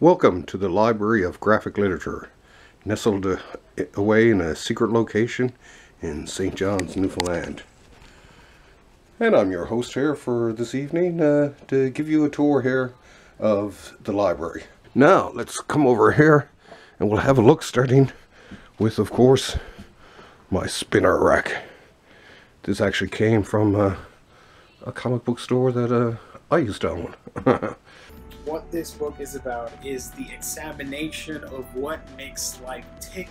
Welcome to the Library of Graphic Literature, nestled away in a secret location in St. John's, Newfoundland. And I'm your host here for this evening to give you a tour here of the library. Now, let's come over here and we'll have a look, starting with, of course, my spinner rack. This actually came from a comic book store that I used to own. What this book is about is the examination of what makes life tick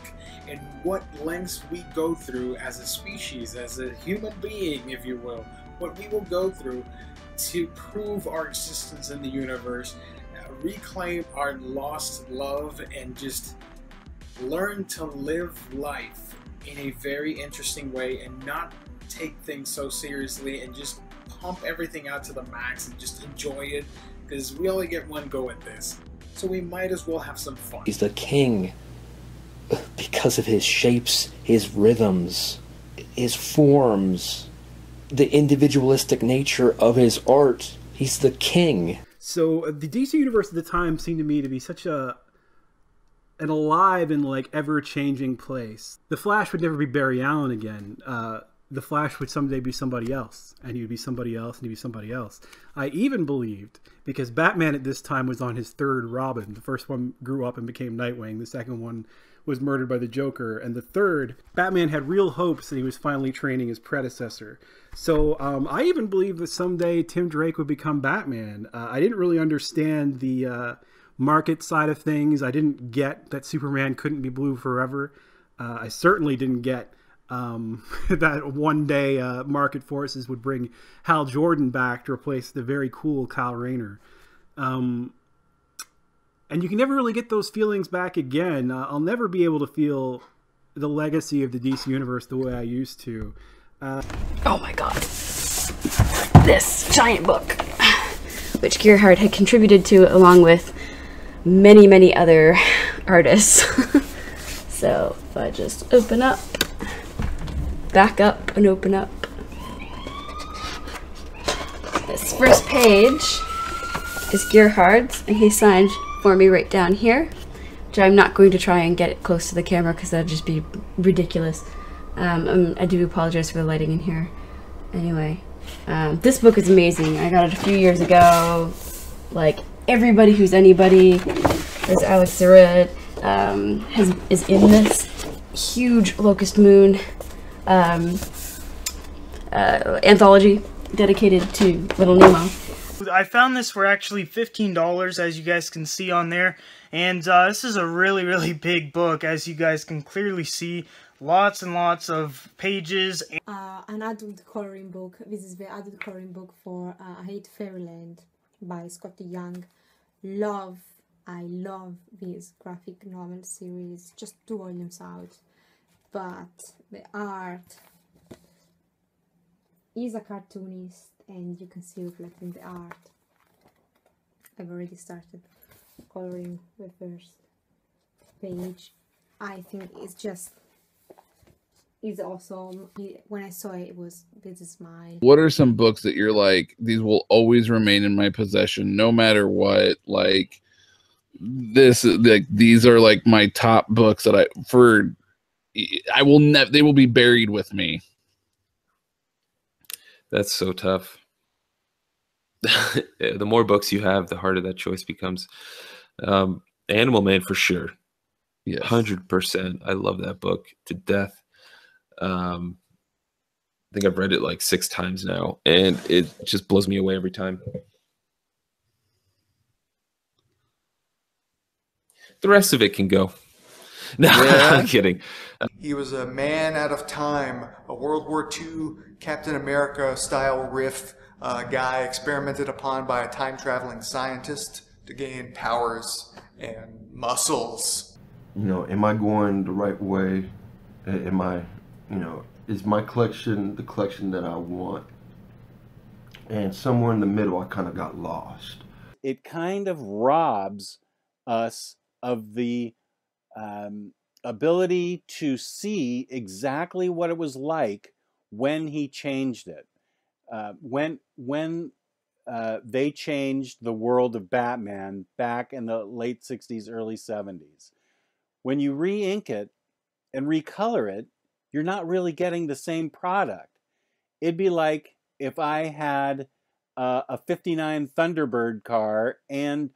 and what lengths we go through as a species, as a human being, if you will. What we will go through to prove our existence in the universe, reclaim our lost love, and just learn to live life in a very interesting way and not take things so seriously and just pump everything out to the max and just enjoy it, because we only get one go at this. So we might as well have some fun. He's the king because of his shapes, his rhythms, his forms, the individualistic nature of his art. He's the king. So the DC universe at the time seemed to me to be such an alive and like ever-changing place. The Flash would never be Barry Allen again. The Flash would someday be somebody else, and he would be somebody else, and he'd be somebody else. I even believed, because Batman at this time was on his third Robin. The first one grew up and became Nightwing. The second one was murdered by the Joker. And the third, Batman had real hopes that he was finally training his predecessor. So I even believed that someday Tim Drake would become Batman. I didn't really understand the market side of things. I didn't get that Superman couldn't be blue forever. I certainly didn't get that one day market forces would bring Hal Jordan back to replace the very cool Kyle Rayner. And you can never really get those feelings back again. I'll never be able to feel the legacy of the DC Universe the way I used to. Oh my god. This giant book, which Gerhard had contributed to along with many, many other artists. So if I just open up, back up and open up. This first page is Gerhard's, and he signed for me right down here, which I'm not going to try and get it close to the camera because that'd just be ridiculous. I do apologize for the lighting in here. Anyway, this book is amazing. I got it a few years ago. Like, everybody who's anybody, as Alex Zerrett, is in this huge Locust Moon anthology dedicated to Little Nemo. I found this for actually $15, as you guys can see on there, and this is a really, really big book, as you guys can clearly see. Lots and lots of pages. An adult coloring book. This is the adult coloring book for I Hate Fairyland by Scotty Young. I love this graphic novel series, just 2 volumes out. But the art, he's a cartoonist and you can see reflected in the art. I've already started coloring the first page. I think it's awesome. When I saw it, this is mine. What are some books that you're like, these will always remain in my possession no matter what? Like these are like my top books that I will never, they will be buried with me. That's so tough. The more books you have, the harder that choice becomes. Animal Man for sure. Yes. 100%. I love that book to death. I think I've read it like 6 times now, and it just blows me away every time. The rest of it can go. No, yeah. I'm kidding. He was a man out of time, a World War II Captain America style riff guy experimented upon by a time-traveling scientist to gain powers and muscles. You know, am I going the right way? Am I, is my collection the collection that I want? And somewhere in the middle, I kind of got lost. It kind of robs us of the ability to see exactly what it was like when he changed it. When they changed the world of Batman back in the late 60s, early 70s. When you re-ink it and recolor it, you're not really getting the same product. It'd be like if I had a 59 Thunderbird car and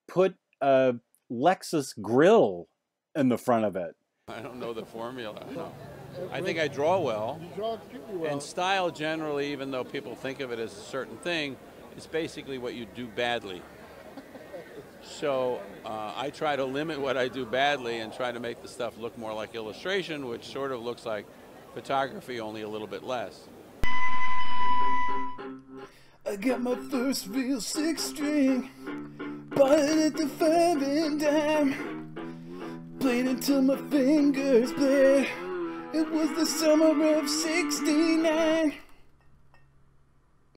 put a Lexus grill in the front of it. I don't know the formula. No. I think I draw well. You draw extremely well. And style generally, even though people think of it as a certain thing, is basically what you do badly. So I try to limit what I do badly and try to make the stuff look more like illustration, which sort of looks like photography, only a little bit less. I got my first real 6-string, bought it at the 5 and dime, played until my fingers bled. It was the summer of '69.